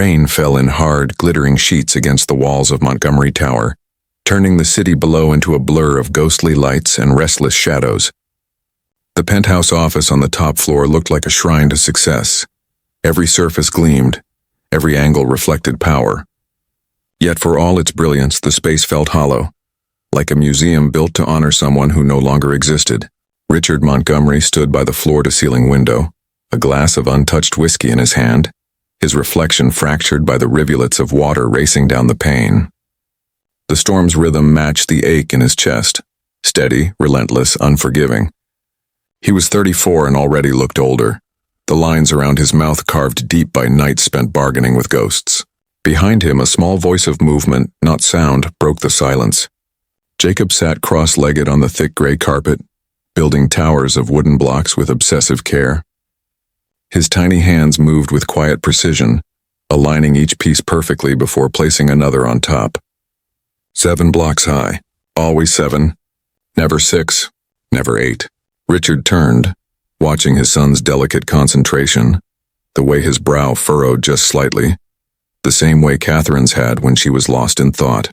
rain fell in hard, glittering sheets against the walls of Montgomery Tower, turning the city below into a blur of ghostly lights and restless shadows. The penthouse office on the top floor looked like a shrine to success. Every surface gleamed, every angle reflected power. Yet for all its brilliance, the space felt hollow, like a museum built to honor someone who no longer existed. Richard Montgomery stood by the floor-to-ceiling window, a glass of untouched whiskey in his hand, his reflection fractured by the rivulets of water racing down the pane. The storm's rhythm matched the ache in his chest, steady, relentless, unforgiving. He was 34 and already looked older, the lines around his mouth carved deep by nights spent bargaining with ghosts. Behind him, a small voice of movement, not sound, broke the silence. Jacob sat cross-legged on the thick gray carpet, building towers of wooden blocks with obsessive care. His tiny hands moved with quiet precision, aligning each piece perfectly before placing another on top. 7 blocks high, always 7, never 6, never 8. Richard turned, watching his son's delicate concentration, the way his brow furrowed just slightly, the same way Catherine's had when she was lost in thought.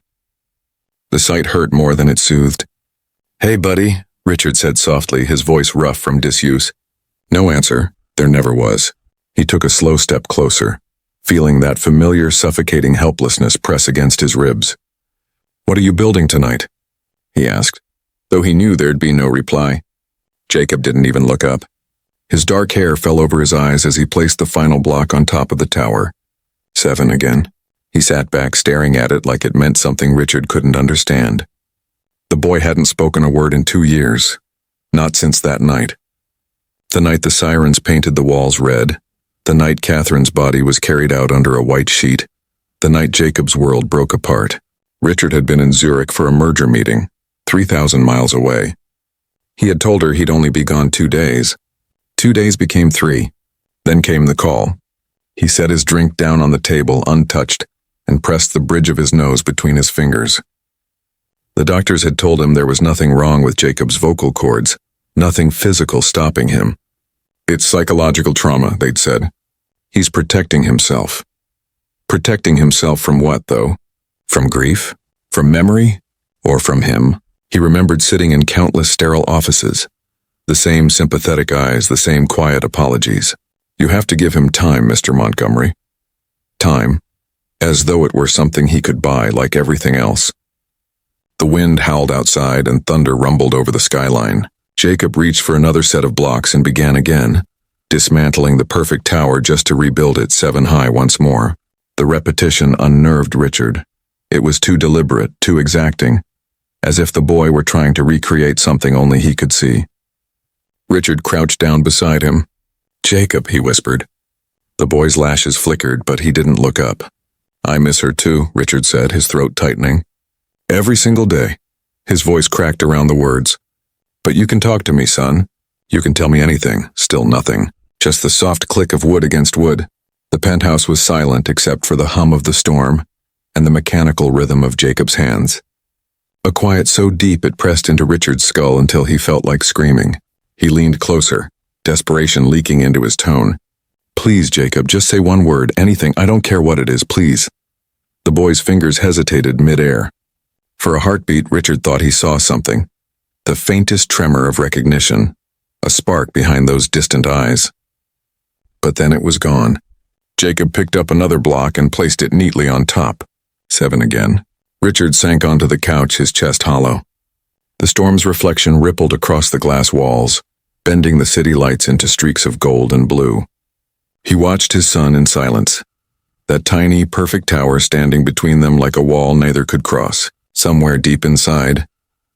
The sight hurt more than it soothed. "Hey, buddy," Richard said softly, his voice rough from disuse. No answer. There never was. He took a slow step closer, feeling that familiar, suffocating helplessness press against his ribs. "What are you building tonight?" he asked, though he knew there'd be no reply. Jacob didn't even look up. His dark hair fell over his eyes as he placed the final block on top of the tower. 7 again. He sat back, staring at it like it meant something Richard couldn't understand. The boy hadn't spoken a word in 2 years. Not since that night. The night the sirens painted the walls red. The night Catherine's body was carried out under a white sheet. The night Jacob's world broke apart. Richard had been in Zurich for a merger meeting, 3,000 miles away. He had told her he'd only be gone 2 days. 2 days became 3. Then came the call. He set his drink down on the table, untouched, and pressed the bridge of his nose between his fingers. The doctors had told him there was nothing wrong with Jacob's vocal cords, nothing physical stopping him. It's psychological trauma, they'd said. He's protecting himself. Protecting himself from what, though? From grief? From memory? Or from him? He remembered sitting in countless sterile offices. The same sympathetic eyes, the same quiet apologies. You have to give him time, Mr. Montgomery. Time. As though it were something he could buy, like everything else. The wind howled outside and thunder rumbled over the skyline. Jacob reached for another set of blocks and began again, dismantling the perfect tower just to rebuild it 7 high once more. The repetition unnerved Richard. It was too deliberate, too exacting, as if the boy were trying to recreate something only he could see. Richard crouched down beside him. "Jacob," he whispered. The boy's lashes flickered, but he didn't look up. "I miss her too," Richard said, his throat tightening. "Every single day." His voice cracked around the words. "But you can talk to me, son. You can tell me anything." Still nothing. Just the soft click of wood against wood. The penthouse was silent except for the hum of the storm and the mechanical rhythm of Jacob's hands. A quiet so deep it pressed into Richard's skull until he felt like screaming. He leaned closer, desperation leaking into his tone. "Please, Jacob, just say one word, anything, I don't care what it is, please." The boy's fingers hesitated mid-air. For a heartbeat, Richard thought he saw something. The faintest tremor of recognition, a spark behind those distant eyes. But then it was gone. Jacob picked up another block and placed it neatly on top. 7 again. Richard sank onto the couch, his chest hollow. The storm's reflection rippled across the glass walls, bending the city lights into streaks of gold and blue. He watched his son in silence, that tiny, perfect tower standing between them like a wall neither could cross. Somewhere deep inside,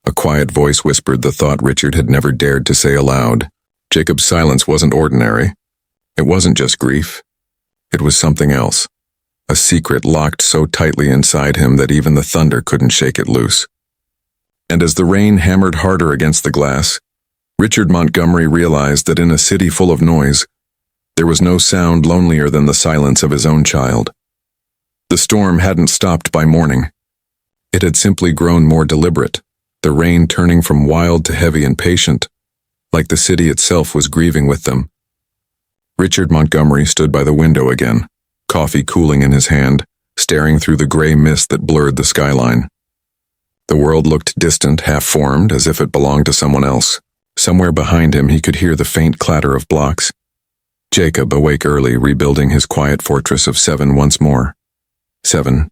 a quiet voice whispered the thought Richard had never dared to say aloud. Jacob's silence wasn't ordinary. It wasn't just grief. It was something else. A secret locked so tightly inside him that even the thunder couldn't shake it loose. And as the rain hammered harder against the glass, Richard Montgomery realized that in a city full of noise, there was no sound lonelier than the silence of his own child. The storm hadn't stopped by morning. It had simply grown more deliberate, the rain turning from wild to heavy and patient, like the city itself was grieving with them. Richard Montgomery stood by the window again, coffee cooling in his hand, staring through the gray mist that blurred the skyline. The world looked distant, half-formed, as if it belonged to someone else. Somewhere behind him he could hear the faint clatter of blocks. Jacob, awake early, rebuilding his quiet fortress of 7 once more. 7.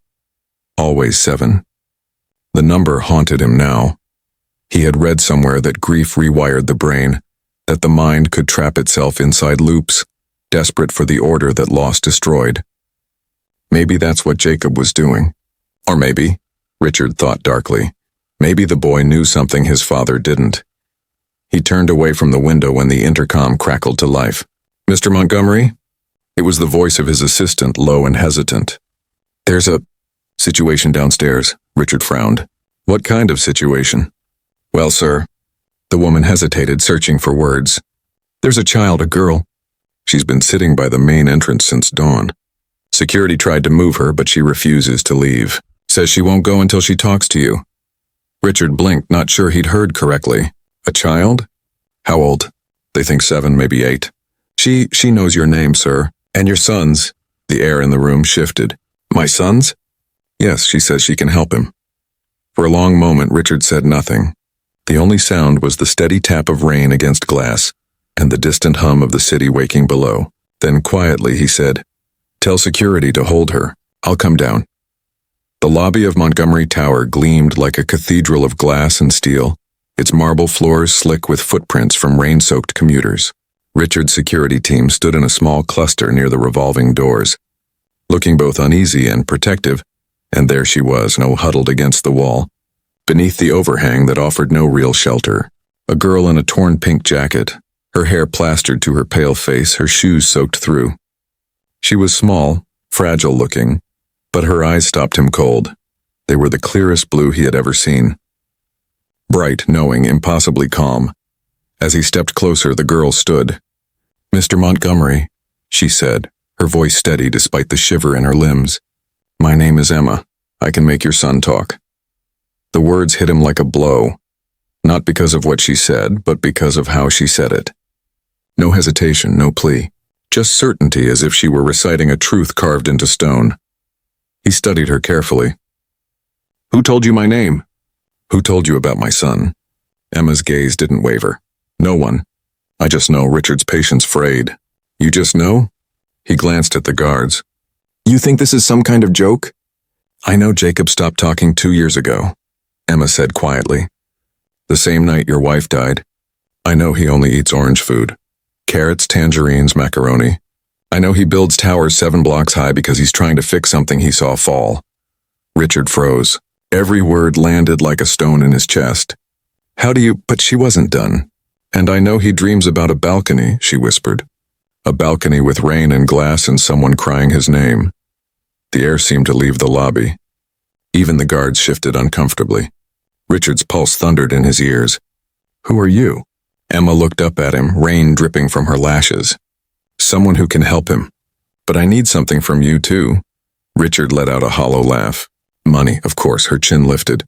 Always 7. The number haunted him now. He had read somewhere that grief rewired the brain, that the mind could trap itself inside loops, desperate for the order that loss destroyed. Maybe that's what Jacob was doing. Or maybe, Richard thought darkly, maybe the boy knew something his father didn't. He turned away from the window when the intercom crackled to life. "Mr. Montgomery?" It was the voice of his assistant, low and hesitant. "There's a situation downstairs," Richard frowned. "What kind of situation?" "Well, sir." The woman hesitated, searching for words. "There's a child, a girl. She's been sitting by the main entrance since dawn. Security tried to move her, but she refuses to leave. Says she won't go until she talks to you." Richard blinked, not sure he'd heard correctly. "A child? How old?" "They think 7, maybe 8. She knows your name, sir. And your son's." The air in the room shifted. "My son's?" "Yes, she says she can help him." For a long moment, Richard said nothing. The only sound was the steady tap of rain against glass and the distant hum of the city waking below. Then quietly he said, "Tell security to hold her. I'll come down." The lobby of Montgomery Tower gleamed like a cathedral of glass and steel, its marble floors slick with footprints from rain-soaked commuters. Richard's security team stood in a small cluster near the revolving doors, looking both uneasy and protective, and there she was, huddled against the wall, beneath the overhang that offered no real shelter. A girl in a torn pink jacket, her hair plastered to her pale face, her shoes soaked through. She was small, fragile-looking, but her eyes stopped him cold. They were the clearest blue he had ever seen. Bright, knowing, impossibly calm. As he stepped closer, the girl stood. "Mr. Montgomery," she said, her voice steady despite the shiver in her limbs. "My name is Emma. I can make your son talk." The words hit him like a blow, not because of what she said, but because of how she said it. No hesitation, no plea, just certainty, as if she were reciting a truth carved into stone. He studied her carefully. "Who told you my name?" "Who told you about my son?" Emma's gaze didn't waver. "No one. I just know." Richard's patience frayed. "You just know?" He glanced at the guards. "You think this is some kind of joke?" "I know Jacob stopped talking 2 years ago," Emma said quietly. "The same night your wife died. I know he only eats orange food. Carrots, tangerines, macaroni. I know he builds towers 7 blocks high because he's trying to fix something he saw fall." Richard froze. Every word landed like a stone in his chest. "How do you—" But she wasn't done. "And I know he dreams about a balcony," she whispered. "A balcony with rain and glass and someone crying his name." The air seemed to leave the lobby. Even the guards shifted uncomfortably. Richard's pulse thundered in his ears. "Who are you?" Emma looked up at him, rain dripping from her lashes. "Someone who can help him. But I need something from you, too." Richard let out a hollow laugh. "Money, of course," her chin lifted.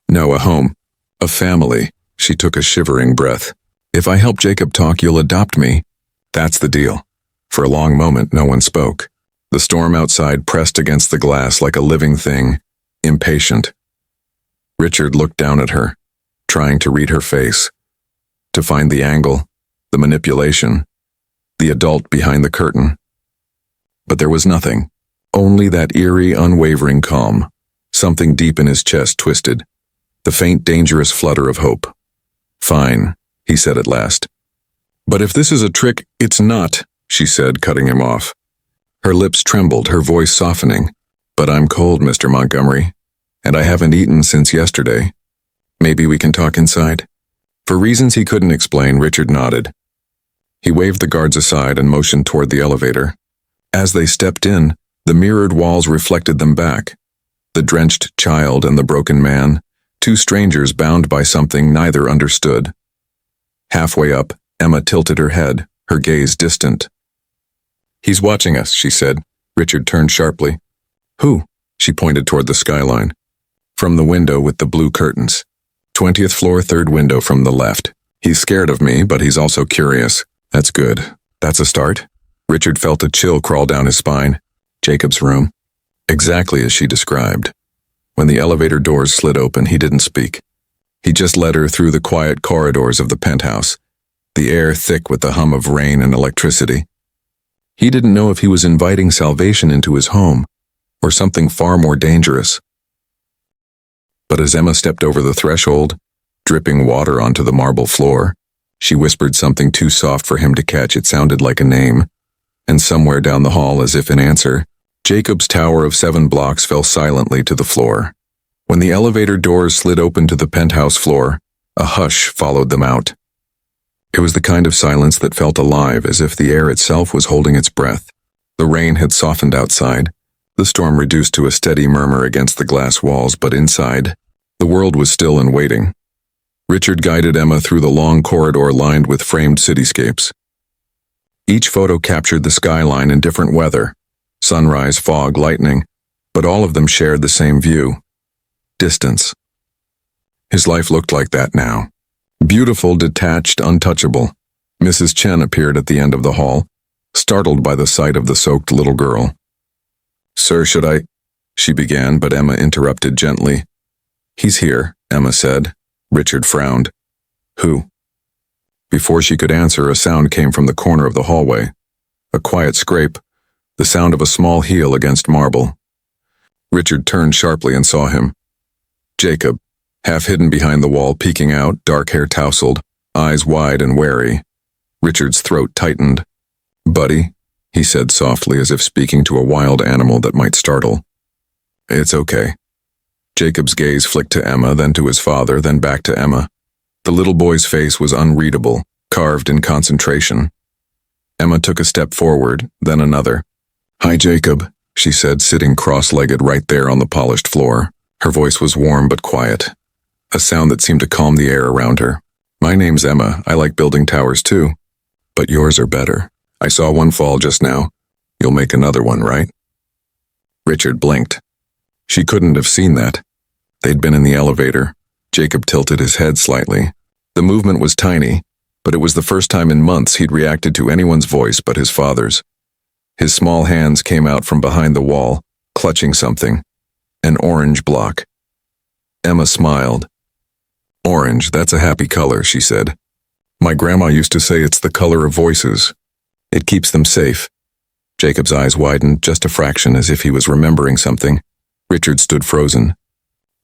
"No, a home. A family." She took a shivering breath. "If I help Jacob talk, you'll adopt me." "That's the deal." For a long moment, no one spoke. The storm outside pressed against the glass like a living thing, impatient. Richard looked down at her, trying to read her face, to find the angle, the manipulation, the adult behind the curtain. But there was nothing, only that eerie, unwavering calm. Something deep in his chest twisted, the faint, dangerous flutter of hope. "Fine," he said at last. "But if this is a trick—" "It's not," she said, cutting him off. Her lips trembled, her voice softening. "But I'm cold, Mr. Montgomery, and I haven't eaten since yesterday. Maybe we can talk inside?" For reasons he couldn't explain, Richard nodded. He waved the guards aside and motioned toward the elevator. As they stepped in, the mirrored walls reflected them back. The drenched child and the broken man, 2 strangers bound by something neither understood. Halfway up, Emma tilted her head, her gaze distant. "He's watching us," she said. Richard turned sharply. "Who?" She pointed toward the skyline. "From the window with the blue curtains. 20th floor, 3rd window from the left. He's scared of me, but he's also curious." "That's good. That's a start." Richard felt a chill crawl down his spine. Jacob's room. Exactly as she described. When the elevator doors slid open, he didn't speak. He just led her through the quiet corridors of the penthouse, the air thick with the hum of rain and electricity. He didn't know if he was inviting salvation into his home, or something far more dangerous. But as Emma stepped over the threshold, dripping water onto the marble floor, she whispered something too soft for him to catch. It sounded like a name. And somewhere down the hall, as if in answer, Jacob's tower of 7 blocks fell silently to the floor. When the elevator doors slid open to the penthouse floor, a hush followed them out. It was the kind of silence that felt alive, as if the air itself was holding its breath. The rain had softened outside, the storm reduced to a steady murmur against the glass walls, but inside, the world was still and waiting. Richard guided Emma through the long corridor lined with framed cityscapes. Each photo captured the skyline in different weather, sunrise, fog, lightning, but all of them shared the same view: distance. His life looked like that now. Beautiful, detached, untouchable. Mrs. Chen appeared at the end of the hall, startled by the sight of the soaked little girl. "Sir, should I—" she began, but Emma interrupted gently. "He's here," Emma said. Richard frowned. "Who?" Before she could answer, a sound came from the corner of the hallway. A quiet scrape, the sound of a small heel against marble. Richard turned sharply and saw him. Jacob, half hidden behind the wall, peeking out, dark hair tousled, eyes wide and wary. Richard's throat tightened. "Buddy," he said softly, as if speaking to a wild animal that might startle. "It's okay." Jacob's gaze flicked to Emma, then to his father, then back to Emma. The little boy's face was unreadable, carved in concentration. Emma took a step forward, then another. "Hi, Jacob," she said, sitting cross-legged right there on the polished floor. Her voice was warm but quiet, a sound that seemed to calm the air around her. "My name's Emma. I like building towers too. But yours are better. I saw one fall just now. You'll make another one, right?" Richard blinked. She couldn't have seen that. They'd been in the elevator. Jacob tilted his head slightly. The movement was tiny, but it was the first time in months he'd reacted to anyone's voice but his father's. His small hands came out from behind the wall, clutching something. An orange block. Emma smiled. "Orange, that's a happy color," she said. "My grandma used to say it's the color of voices. It keeps them safe." Jacob's eyes widened just a fraction, as if he was remembering something. Richard stood frozen.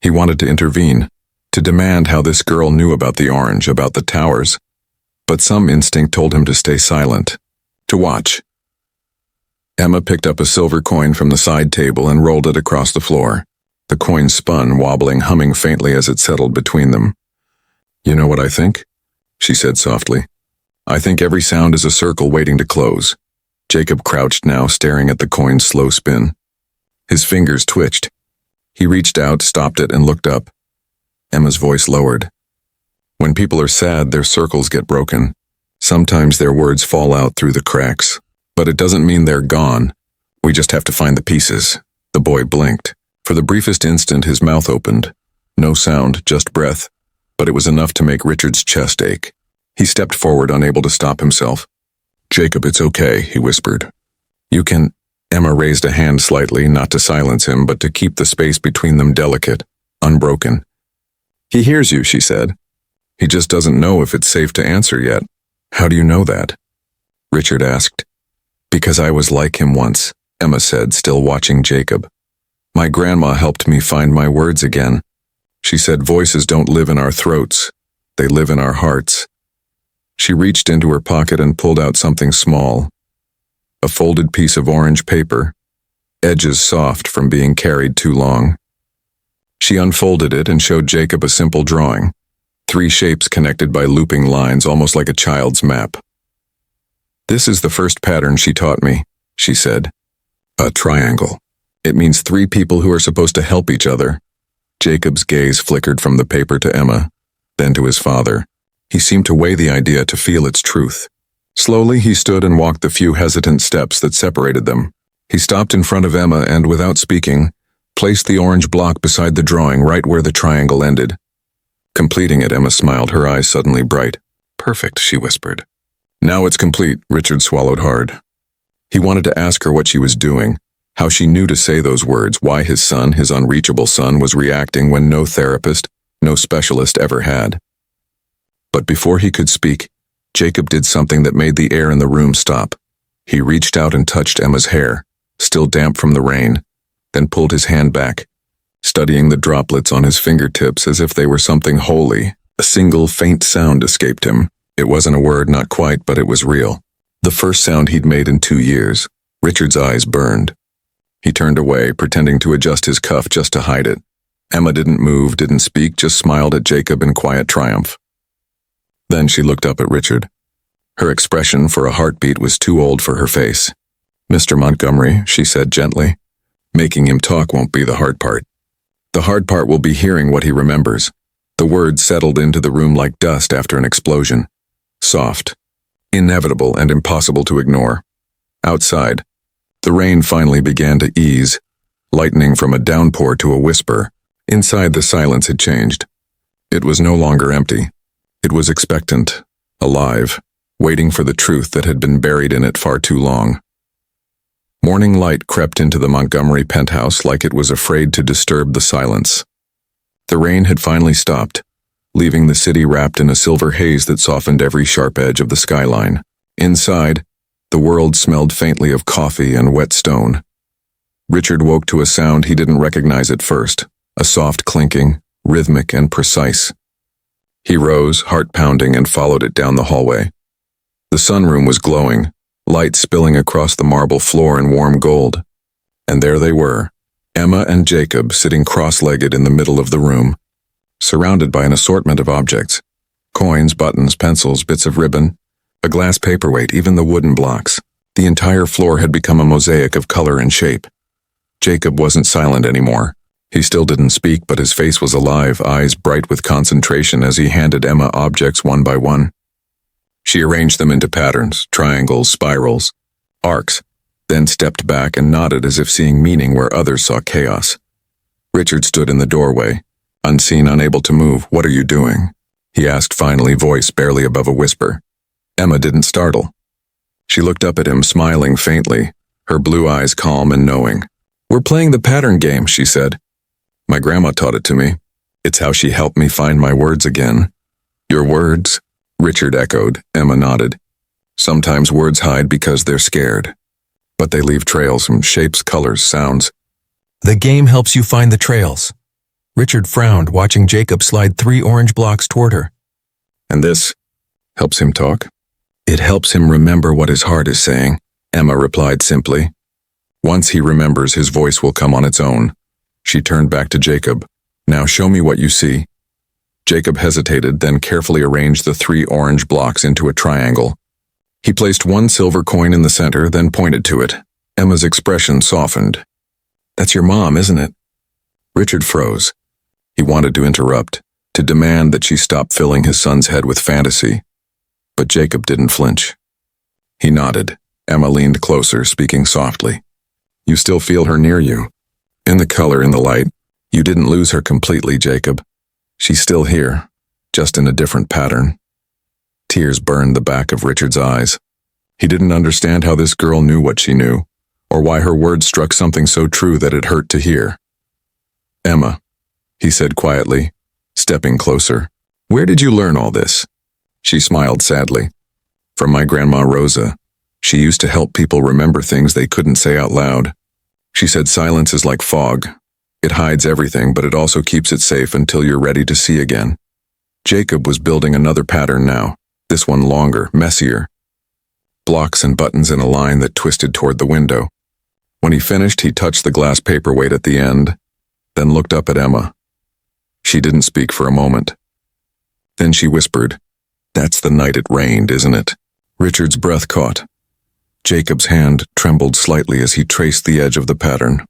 He wanted to intervene, to demand how this girl knew about the orange, about the towers. But some instinct told him to stay silent, to watch. Emma picked up a silver coin from the side table and rolled it across the floor. The coin spun, wobbling, humming faintly as it settled between them. "You know what I think?" she said softly. "I think every sound is a circle waiting to close." Jacob crouched now, staring at the coin's slow spin. His fingers twitched. He reached out, stopped it, and looked up. Emma's voice lowered. "When people are sad, their circles get broken. Sometimes their words fall out through the cracks. But it doesn't mean they're gone. We just have to find the pieces." The boy blinked. For the briefest instant, his mouth opened. No sound, just breath. But it was enough to make Richard's chest ache. He stepped forward, unable to stop himself. "Jacob, it's okay," he whispered. "You can—" Emma raised a hand slightly, not to silence him, but to keep the space between them delicate, unbroken. "He hears you," she said. "He just doesn't know if it's safe to answer yet." "How do you know that?" Richard asked. "Because I was like him once," Emma said, still watching Jacob. "My grandma helped me find my words again. She said voices don't live in our throats. They live in our hearts." She reached into her pocket and pulled out something small. A folded piece of orange paper, edges soft from being carried too long. She unfolded it and showed Jacob a simple drawing. 3 shapes connected by looping lines, almost like a child's map. "This is the first pattern she taught me," she said. "A triangle. It means 3 people who are supposed to help each other." Jacob's gaze flickered from the paper to Emma, then to his father. He seemed to weigh the idea, to feel its truth. Slowly he stood and walked the few hesitant steps that separated them. He stopped in front of Emma and, without speaking, placed the orange block beside the drawing, right where the triangle ended. Completing it, Emma smiled, her eyes suddenly bright. "Perfect," she whispered. "Now it's complete," Richard swallowed hard. He wanted to ask her what she was doing, How she knew to say those words, why his son, his unreachable son, was reacting when no therapist, no specialist ever had. But before he could speak, Jacob did something that made the air in the room stop. He reached out and touched Emma's hair, still damp from the rain, then pulled his hand back, studying the droplets on his fingertips as if they were something holy. A single faint sound escaped him. It wasn't a word, not quite, but it was real. The first sound he'd made in 2 years. Richard's eyes burned. He turned away, pretending to adjust his cuff just to hide it. Emma didn't move, didn't speak, just smiled at Jacob in quiet triumph. Then she looked up at Richard. Her expression for a heartbeat was too old for her face. "Mr. Montgomery," she said gently, "making him talk won't be the hard part. The hard part will be hearing what he remembers." The words settled into the room like dust after an explosion. Soft, inevitable, and impossible to ignore. Outside, the rain finally began to ease, lightening from a downpour to a whisper. Inside, the silence had changed. It was no longer empty. It was expectant, alive, waiting for the truth that had been buried in it far too long. Morning light crept into the Montgomery penthouse like it was afraid to disturb the silence. The rain had finally stopped, leaving the city wrapped in a silver haze that softened every sharp edge of the skyline. Inside, the world smelled faintly of coffee and wet stone. Richard woke to a sound he didn't recognize at first, a soft clinking, rhythmic and precise. He rose, heart pounding, and followed it down the hallway. The sunroom was glowing, light spilling across the marble floor in warm gold. And there they were, Emma and Jacob sitting cross-legged in the middle of the room, surrounded by an assortment of objects: coins, buttons, pencils, bits of ribbon, a glass paperweight, even the wooden blocks. The entire floor had become a mosaic of color and shape. Jacob wasn't silent anymore. He still didn't speak, but his face was alive, eyes bright with concentration as he handed Emma objects one by one. She arranged them into patterns, triangles, spirals, arcs, then stepped back and nodded as if seeing meaning where others saw chaos. Richard stood in the doorway, unseen, unable to move. "What are you doing?" he asked finally, voice barely above a whisper. Emma didn't startle. She looked up at him, smiling faintly, her blue eyes calm and knowing. "We're playing the pattern game," she said. "My grandma taught it to me. It's how she helped me find my words again." "Your words?" Richard echoed. Emma nodded. "Sometimes words hide because they're scared. But they leave trails, shapes, colors, sounds." "The game helps you find the trails." Richard frowned, watching Jacob slide 3 orange blocks toward her. "And this helps him talk?" "It helps him remember what his heart is saying," Emma replied simply. "Once he remembers, his voice will come on its own." She turned back to Jacob. "Now show me what you see." Jacob hesitated, then carefully arranged the 3 orange blocks into a triangle. He placed 1 silver coin in the center, then pointed to it. Emma's expression softened. "That's your mom, isn't it?" Richard froze. He wanted to interrupt, to demand that she stop filling his son's head with fantasy. But Jacob didn't flinch. He nodded. Emma leaned closer, speaking softly. "You still feel her near you. In the color, in the light. You didn't lose her completely, Jacob. She's still here, just in a different pattern." Tears burned the back of Richard's eyes. He didn't understand how this girl knew what she knew, or why her words struck something so true that it hurt to hear. "Emma," he said quietly, stepping closer, "where did you learn all this?" She smiled sadly. "From my grandma Rosa. She used to help people remember things they couldn't say out loud. She said silence is like fog. It hides everything, but it also keeps it safe until you're ready to see again." Jacob was building another pattern now, this one longer, messier. Blocks and buttons in a line that twisted toward the window. When he finished, he touched the glass paperweight at the end, then looked up at Emma. She didn't speak for a moment. Then she whispered, "That's the night it rained, isn't it?" Richard's breath caught. Jacob's hand trembled slightly as he traced the edge of the pattern.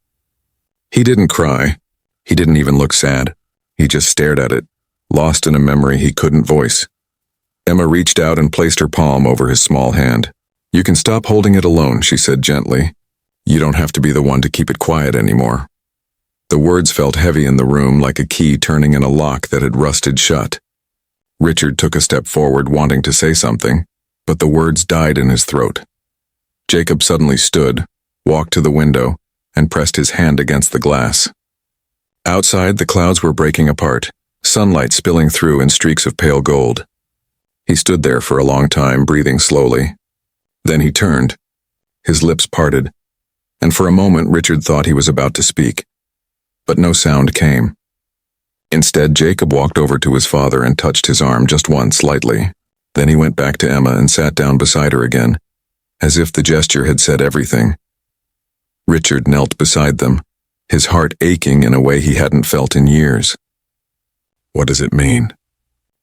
He didn't cry. He didn't even look sad. He just stared at it, lost in a memory he couldn't voice. Emma reached out and placed her palm over his small hand. "You can stop holding it alone," she said gently. "You don't have to be the one to keep it quiet anymore." The words felt heavy in the room, like a key turning in a lock that had rusted shut. Richard took a step forward, wanting to say something, but the words died in his throat. Jacob suddenly stood, walked to the window, and pressed his hand against the glass. Outside, the clouds were breaking apart, sunlight spilling through in streaks of pale gold. He stood there for a long time, breathing slowly. Then he turned. His lips parted, and for a moment Richard thought he was about to speak. But no sound came. Instead, Jacob walked over to his father and touched his arm just once, lightly. Then he went back to Emma and sat down beside her again, as if the gesture had said everything. Richard knelt beside them, his heart aching in a way he hadn't felt in years. "What does it mean?"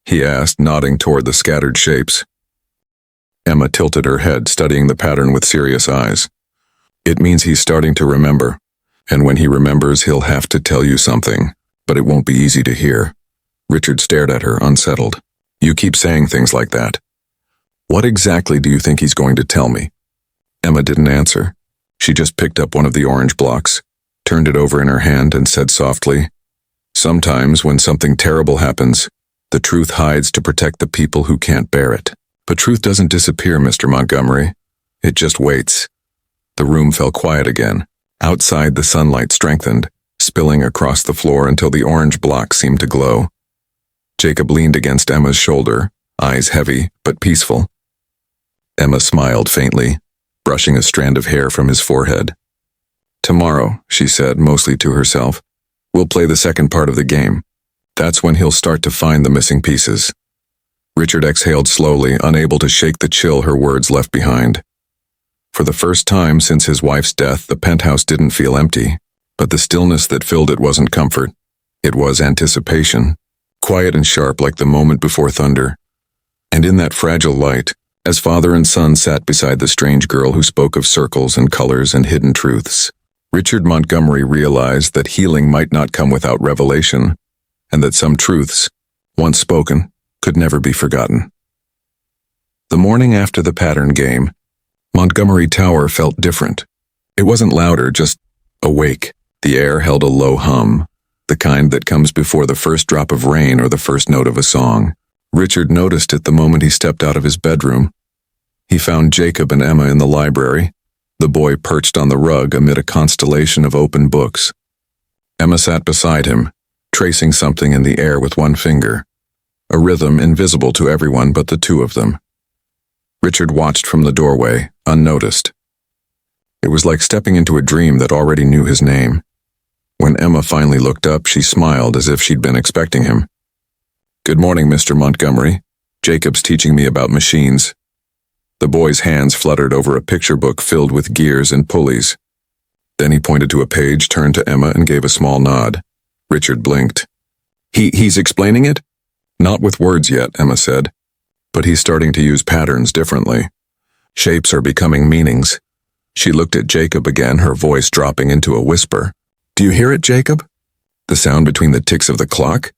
he asked, nodding toward the scattered shapes. Emma tilted her head, studying the pattern with serious eyes. "It means he's starting to remember, and when he remembers, he'll have to tell you something, but it won't be easy to hear." Richard stared at her, unsettled. "You keep saying things like that. What exactly do you think he's going to tell me?" Emma didn't answer. She just picked up one of the orange blocks, turned it over in her hand, and said softly, "Sometimes when something terrible happens, the truth hides to protect the people who can't bear it. But truth doesn't disappear, Mr. Montgomery. It just waits." The room fell quiet again. Outside, the sunlight strengthened, spilling across the floor until the orange block seemed to glow. Jacob leaned against Emma's shoulder, eyes heavy but peaceful. Emma smiled faintly, brushing a strand of hair from his forehead. "Tomorrow," she said, mostly to herself, "we'll play the second part of the game. That's when he'll start to find the missing pieces." Richard exhaled slowly, unable to shake the chill her words left behind. For the first time since his wife's death, the penthouse didn't feel empty, but the stillness that filled it wasn't comfort. It was anticipation, quiet and sharp like the moment before thunder. And in that fragile light, as father and son sat beside the strange girl who spoke of circles and colors and hidden truths, Richard Montgomery realized that healing might not come without revelation, and that some truths, once spoken, could never be forgotten. The morning after the pattern game, Montgomery Tower felt different. It wasn't louder, just awake. The air held a low hum, the kind that comes before the first drop of rain or the first note of a song. Richard noticed it the moment he stepped out of his bedroom. He found Jacob and Emma in the library, the boy perched on the rug amid a constellation of open books. Emma sat beside him, tracing something in the air with one finger, a rhythm invisible to everyone but the two of them. Richard watched from the doorway, unnoticed. It was like stepping into a dream that already knew his name. When Emma finally looked up, she smiled as if she'd been expecting him. "Good morning, Mr. Montgomery. Jacob's teaching me about machines." The boy's hands fluttered over a picture book filled with gears and pulleys. Then he pointed to a page, turned to Emma, and gave a small nod. Richard blinked. He's explaining it?" "Not with words yet," Emma said. "But he's starting to use patterns differently. Shapes are becoming meanings." She looked at Jacob again, her voice dropping into a whisper. "Do you hear it, Jacob? The sound between the ticks of the clock?"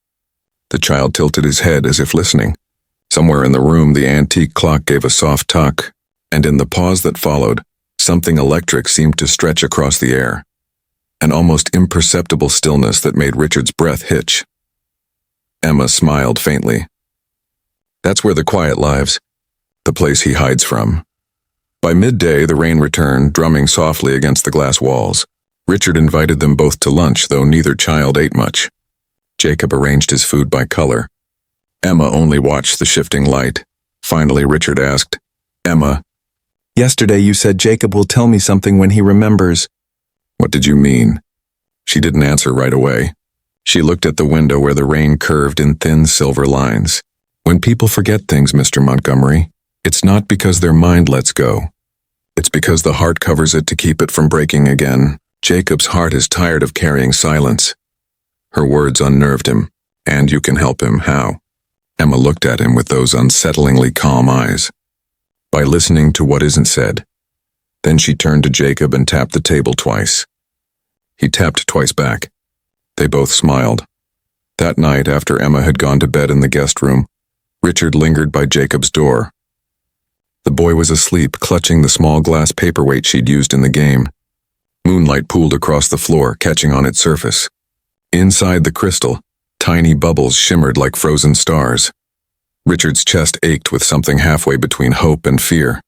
The child tilted his head as if listening. Somewhere in the room, the antique clock gave a soft tuck, and in the pause that followed, something electric seemed to stretch across the air. An almost imperceptible stillness that made Richard's breath hitch. Emma smiled faintly. "That's where the quiet lives, the place he hides from." By midday, the rain returned, drumming softly against the glass walls. Richard invited them both to lunch, though neither child ate much. Jacob arranged his food by color. Emma only watched the shifting light. Finally, Richard asked, "Emma, yesterday you said Jacob will tell me something when he remembers." "What did you mean?" She didn't answer right away. She looked at the window where the rain curved in thin silver lines. "When people forget things, Mr. Montgomery, it's not because their mind lets go. It's because the heart covers it to keep it from breaking again. Jacob's heart is tired of carrying silence." Her words unnerved him. "And you can help him, how?" Emma looked at him with those unsettlingly calm eyes. "By listening to what isn't said." Then she turned to Jacob and tapped the table twice. He tapped twice back. They both smiled. That night, after Emma had gone to bed in the guest room, Richard lingered by Jacob's door. The boy was asleep, clutching the small glass paperweight she'd used in the game. Moonlight pooled across the floor, catching on its surface. Inside the crystal, tiny bubbles shimmered like frozen stars. Richard's chest ached with something halfway between hope and fear.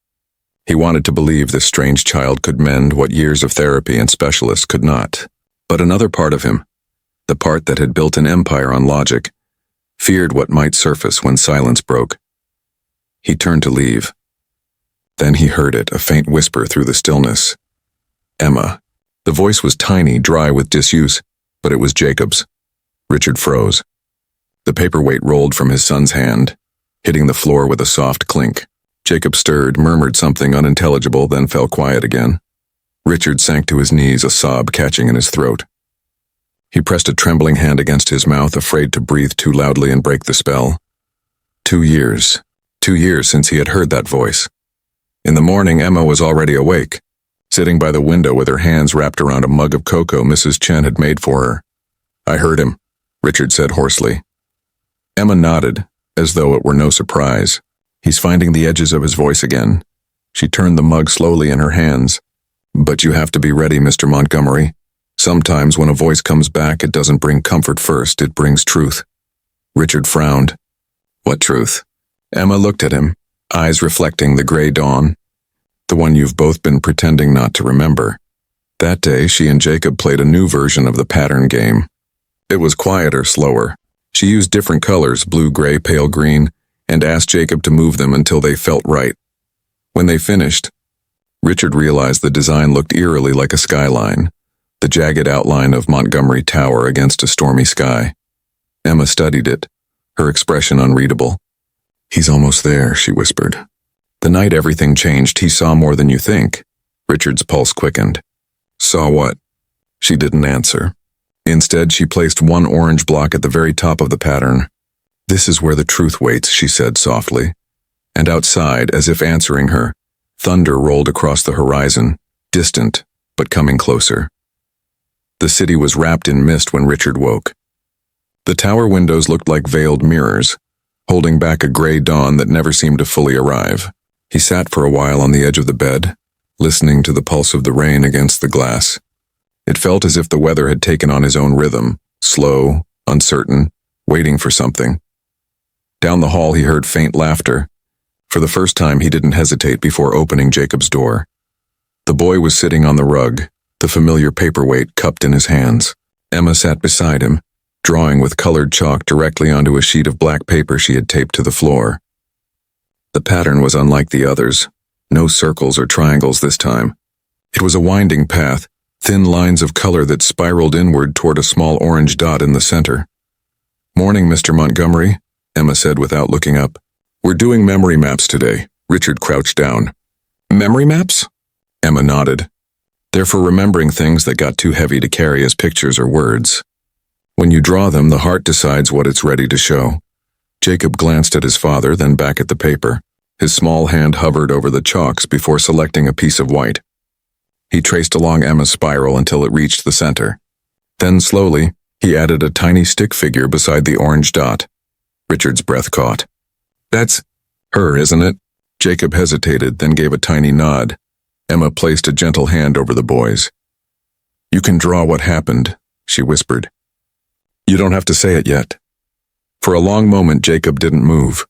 He wanted to believe this strange child could mend what years of therapy and specialists could not. But another part of him, the part that had built an empire on logic, feared what might surface when silence broke. He turned to leave. Then he heard it, a faint whisper through the stillness. Emma. The voice was tiny, dry with disuse, but it was Jacob's. Richard froze. The paperweight rolled from his son's hand, hitting the floor with a soft clink. Jacob stirred, murmured something unintelligible, then fell quiet again. Richard sank to his knees, a sob catching in his throat. He pressed a trembling hand against his mouth, afraid to breathe too loudly and break the spell. 2 years. 2 years since he had heard that voice. In the morning, Emma was already awake, sitting by the window with her hands wrapped around a mug of cocoa Mrs. Chen had made for her. "I heard him," Richard said hoarsely. Emma nodded, as though it were no surprise. "He's finding the edges of his voice again." She turned the mug slowly in her hands. "But you have to be ready, Mr. Montgomery. Sometimes when a voice comes back, it doesn't bring comfort first, it brings truth." Richard frowned. "What truth?" Emma looked at him, eyes reflecting the gray dawn. "The one you've both been pretending not to remember." That day, she and Jacob played a new version of the pattern game. It was quieter, slower. She used different colors, blue, gray, pale green, and asked Jacob to move them until they felt right. When they finished, Richard realized the design looked eerily like a skyline, the jagged outline of Montgomery Tower against a stormy sky. Emma studied it, her expression unreadable. "He's almost there," she whispered. "The night everything changed, he saw more than you think." Richard's pulse quickened. "Saw what?" She didn't answer. Instead, she placed one orange block at the very top of the pattern. "This is where the truth waits," she said softly. And outside, as if answering her, thunder rolled across the horizon, distant, but coming closer. The city was wrapped in mist when Richard woke. The tower windows looked like veiled mirrors, holding back a gray dawn that never seemed to fully arrive. He sat for a while on the edge of the bed, listening to the pulse of the rain against the glass. It felt as if the weather had taken on his own rhythm, slow, uncertain, waiting for something. Down the hall he heard faint laughter. For the first time he didn't hesitate before opening Jacob's door. The boy was sitting on the rug, the familiar paperweight cupped in his hands. Emma sat beside him, drawing with colored chalk directly onto a sheet of black paper she had taped to the floor. The pattern was unlike the others. No circles or triangles this time. It was a winding path, thin lines of color that spiraled inward toward a small orange dot in the center. "Morning, Mr. Montgomery," Emma said without looking up. "We're doing memory maps today." Richard crouched down. "Memory maps?" Emma nodded. "They're for remembering things that got too heavy to carry as pictures or words. When you draw them, the heart decides what it's ready to show." Jacob glanced at his father, then back at the paper. His small hand hovered over the chalks before selecting a piece of white. He traced along Emma's spiral until it reached the center. Then slowly, he added a tiny stick figure beside the orange dot. Richard's breath caught. "That's her, isn't it?" Jacob hesitated, then gave a tiny nod. Emma placed a gentle hand over the boy's. "You can draw what happened," she whispered. "You don't have to say it yet." For a long moment, Jacob didn't move.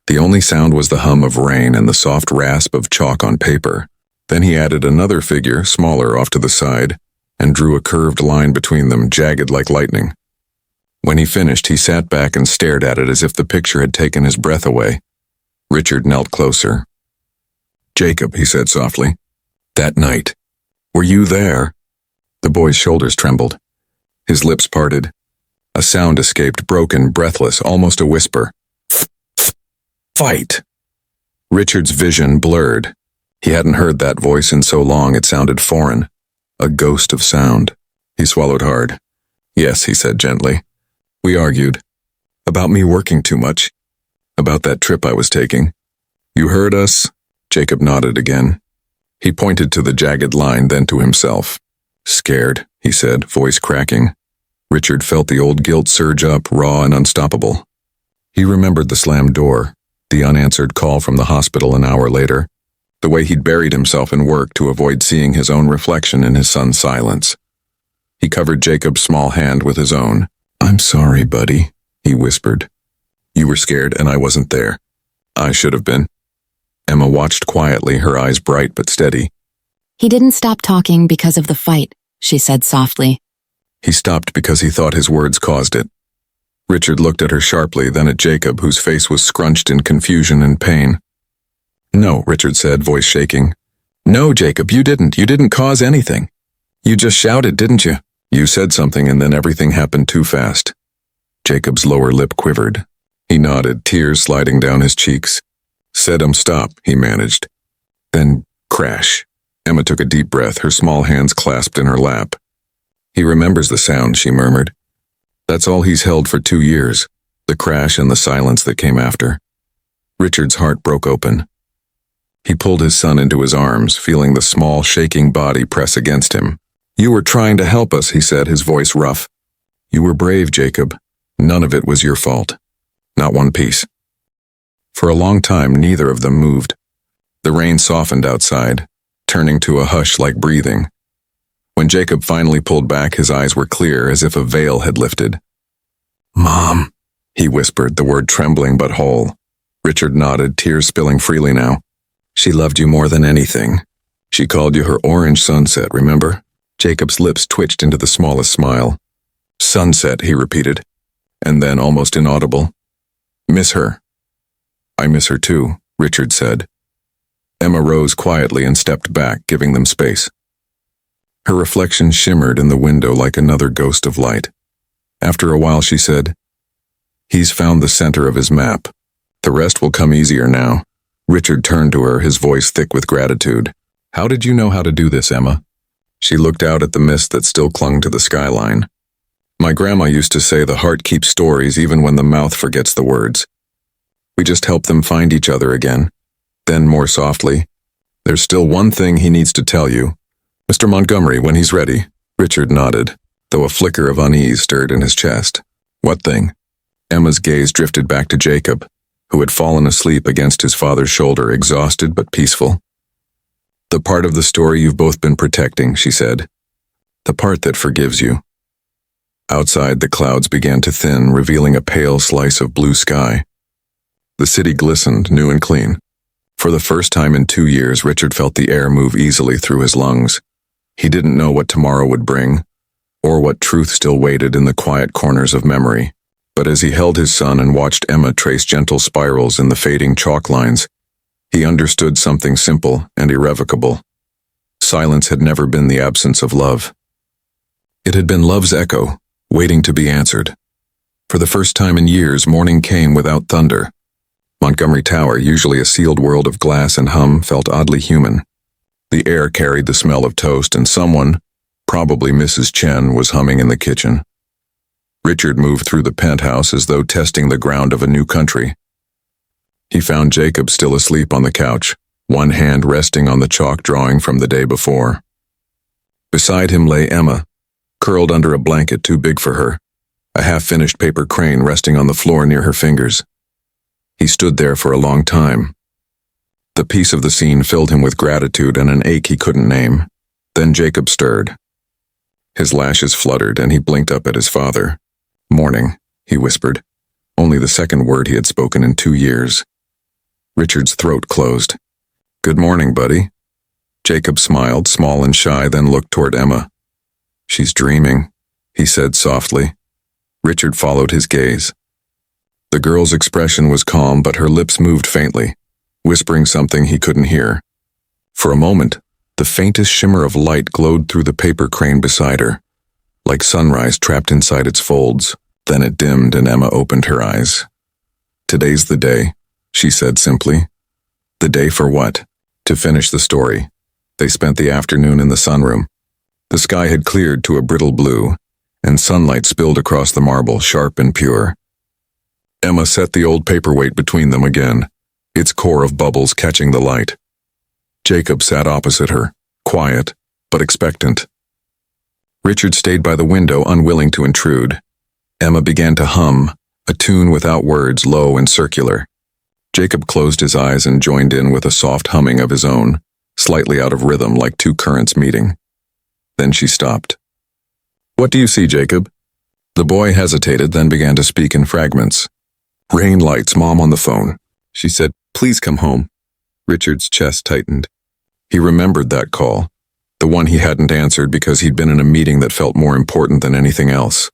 The only sound was the hum of rain and the soft rasp of chalk on paper. Then he added another figure, smaller, off to the side, and drew a curved line between them, jagged like lightning. When he finished, he sat back and stared at it as if the picture had taken his breath away. Richard knelt closer. "Jacob," he said softly, "that night, were you there?" The boy's shoulders trembled. His lips parted. A sound escaped, broken, breathless, almost a whisper. "Fight!" Richard's vision blurred. He hadn't heard that voice in so long it sounded foreign. A ghost of sound. He swallowed hard. "Yes," he said gently. "We argued. About me working too much. About that trip I was taking. You heard us?" Jacob nodded again. He pointed to the jagged line, then to himself. "Scared," he said, voice cracking. Richard felt the old guilt surge up, raw and unstoppable. He remembered the slammed door, the unanswered call from the hospital an hour later, the way he'd buried himself in work to avoid seeing his own reflection in his son's silence. He covered Jacob's small hand with his own. "I'm sorry, buddy," he whispered. "You were scared and I wasn't there. I should have been." Emma watched quietly, her eyes bright but steady. He didn't stop talking because of the fight, she said softly. He stopped because he thought his words caused it. Richard looked at her sharply, then at Jacob, whose face was scrunched in confusion and pain. No, Richard said, voice shaking. No, Jacob, you didn't. You didn't cause anything. You just shouted, didn't you? You said something and then everything happened too fast. Jacob's lower lip quivered. He nodded, tears sliding down his cheeks. Said stop, he managed. Then, crash. Emma took a deep breath, her small hands clasped in her lap. He remembers the sound, she murmured. That's all he's held for 2 years, the crash and the silence that came after. Richard's heart broke open. He pulled his son into his arms, feeling the small, shaking body press against him. You were trying to help us, he said, his voice rough. You were brave, Jacob. None of it was your fault. Not one piece. For a long time, neither of them moved. The rain softened outside, turning to a hush like breathing. When Jacob finally pulled back, his eyes were clear, as if a veil had lifted. Mom, he whispered, the word trembling but whole. Richard nodded, tears spilling freely now. She loved you more than anything. She called you her orange sunset, remember? Jacob's lips twitched into the smallest smile. Sunset, he repeated, and then, almost inaudible, miss her. I miss her too, Richard said. Emma rose quietly and stepped back, giving them space. Her reflection shimmered in the window like another ghost of light. After a while she said, He's found the center of his map. The rest will come easier now. Richard turned to her, his voice thick with gratitude. How did you know how to do this, Emma? She looked out at the mist that still clung to the skyline. My grandma used to say the heart keeps stories even when the mouth forgets the words. We just help them find each other again. Then, more softly, there's still one thing he needs to tell you. Mr. Montgomery, when he's ready. Richard nodded, though a flicker of unease stirred in his chest. What thing? Emma's gaze drifted back to Jacob, who had fallen asleep against his father's shoulder, exhausted but peaceful. The part of the story you've both been protecting, she said. The part that forgives you. Outside, the clouds began to thin, revealing a pale slice of blue sky. The city glistened, new and clean. For the first time in 2 years, Richard felt the air move easily through his lungs. He didn't know what tomorrow would bring, or what truth still waited in the quiet corners of memory. But as he held his son and watched Emma trace gentle spirals in the fading chalk lines, he understood something simple and irrevocable. Silence had never been the absence of love. It had been love's echo, waiting to be answered. For the first time in years, morning came without thunder. Montgomery Tower, usually a sealed world of glass and hum, felt oddly human. The air carried the smell of toast, and someone, probably Mrs. Chen, was humming in the kitchen. Richard moved through the penthouse as though testing the ground of a new country. He found Jacob still asleep on the couch, one hand resting on the chalk drawing from the day before. Beside him lay Emma, curled under a blanket too big for her, a half-finished paper crane resting on the floor near her fingers. He stood there for a long time. The peace of the scene filled him with gratitude and an ache he couldn't name. Then Jacob stirred. His lashes fluttered and he blinked up at his father. Morning, he whispered, only the second word he had spoken in 2 years. Richard's throat closed. Good morning, buddy. Jacob smiled, small and shy, then looked toward Emma. She's dreaming, he said softly. Richard followed his gaze. The girl's expression was calm, but her lips moved faintly, whispering something he couldn't hear. For a moment, the faintest shimmer of light glowed through the paper crane beside her, like sunrise trapped inside its folds. Then it dimmed and Emma opened her eyes. Today's the day, she said simply. The day for what? To finish the story, they spent the afternoon in the sunroom. The sky had cleared to a brittle blue, and sunlight spilled across the marble, sharp and pure. Emma set the old paperweight between them again, its core of bubbles catching the light. Jacob sat opposite her, quiet, but expectant. Richard stayed by the window, unwilling to intrude. Emma began to hum, a tune without words, low and circular. Jacob closed his eyes and joined in with a soft humming of his own, slightly out of rhythm like two currents meeting. Then she stopped. What do you see, Jacob? The boy hesitated, then began to speak in fragments. Rain lights, Mom on the phone. She said, please come home. Richard's chest tightened. He remembered that call, the one he hadn't answered because he'd been in a meeting that felt more important than anything else.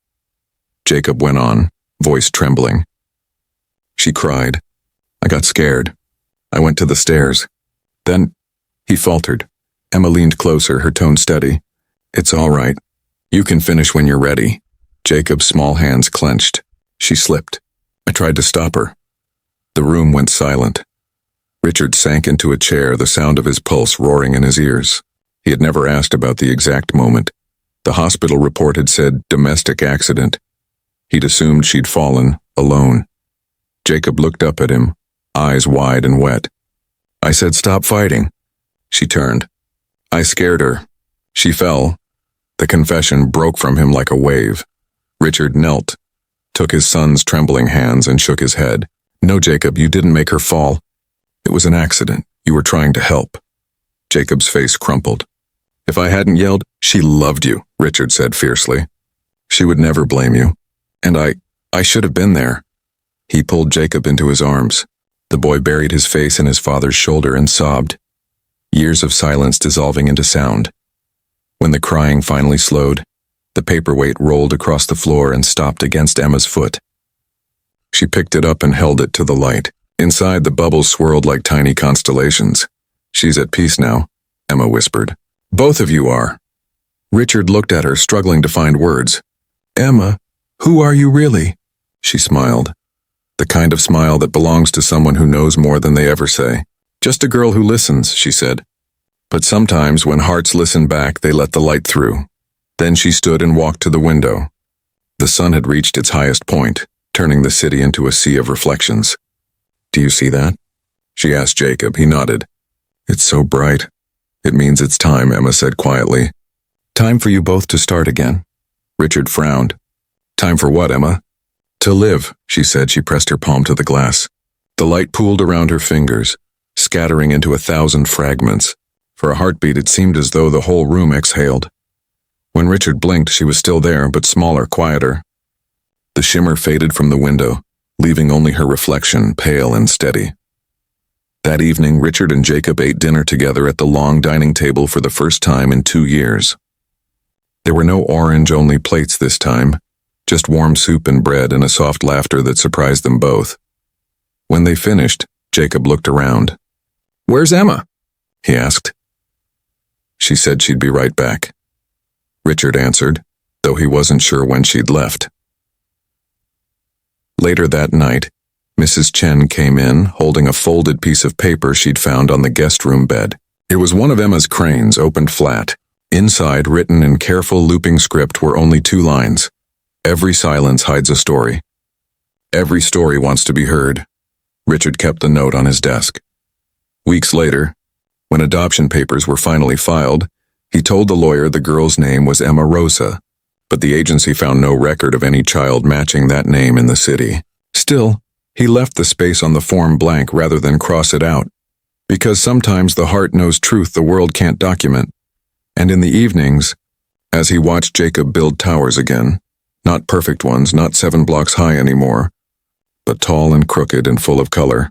Jacob went on, voice trembling. She cried. I got scared. I went to the stairs. Then, he faltered. Emma leaned closer, her tone steady. It's all right. You can finish when you're ready. Jacob's small hands clenched. She slipped. I tried to stop her. The room went silent. Richard sank into a chair, the sound of his pulse roaring in his ears. He had never asked about the exact moment. The hospital report had said domestic accident. He'd assumed she'd fallen, alone. Jacob looked up at him, eyes wide and wet. I said, stop fighting. She turned. I scared her. She fell. The confession broke from him like a wave. Richard knelt, took his son's trembling hands and shook his head. No, Jacob, you didn't make her fall. It was an accident. You were trying to help. Jacob's face crumpled. If I hadn't yelled, she loved you, Richard said fiercely. She would never blame you. And I should have been there. He pulled Jacob into his arms. The boy buried his face in his father's shoulder and sobbed. Years of silence dissolving into sound. When the crying finally slowed, the paperweight rolled across the floor and stopped against Emma's foot. She picked it up and held it to the light. Inside, the bubbles swirled like tiny constellations. She's at peace now, Emma whispered. Both of you are. Richard looked at her, struggling to find words. Emma, who are you really? She smiled. The kind of smile that belongs to someone who knows more than they ever say. Just a girl who listens, she said. But sometimes when hearts listen back, they let the light through. Then she stood and walked to the window. The sun had reached its highest point, turning the city into a sea of reflections. Do you see that? She asked Jacob. He nodded. It's so bright. It means it's time, Emma said quietly. Time for you both to start again. Richard frowned. Time for what, Emma? To live, she said. She pressed her palm to the glass. The light pooled around her fingers, scattering into 1,000 fragments. For a heartbeat, it seemed as though the whole room exhaled. When Richard blinked, she was still there, but smaller, quieter. The shimmer faded from the window, leaving only her reflection, pale and steady. That evening, Richard and Jacob ate dinner together at the long dining table for the first time in 2 years. There were no orange-only plates this time, just warm soup and bread and a soft laughter that surprised them both. When they finished, Jacob looked around. Where's Emma? He asked. She said she'd be right back. Richard answered, though he wasn't sure when she'd left. Later that night, Mrs. Chen came in, holding a folded piece of paper she'd found on the guest room bed. It was one of Emma's cranes, opened flat. Inside, written in careful looping script, were only 2 lines. Every silence hides a story. Every story wants to be heard. Richard kept the note on his desk. Weeks later, when adoption papers were finally filed, he told the lawyer the girl's name was Emma Rosa, but the agency found no record of any child matching that name in the city. Still, he left the space on the form blank rather than cross it out, because sometimes the heart knows truth the world can't document. And in the evenings, as he watched Jacob build towers again, not perfect ones, not 7 blocks high anymore, but tall and crooked and full of color,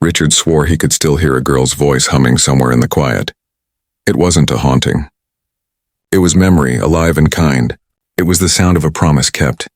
Richard swore he could still hear a girl's voice humming somewhere in the quiet. It wasn't a haunting. It was memory, alive and kind. It was the sound of a promise kept.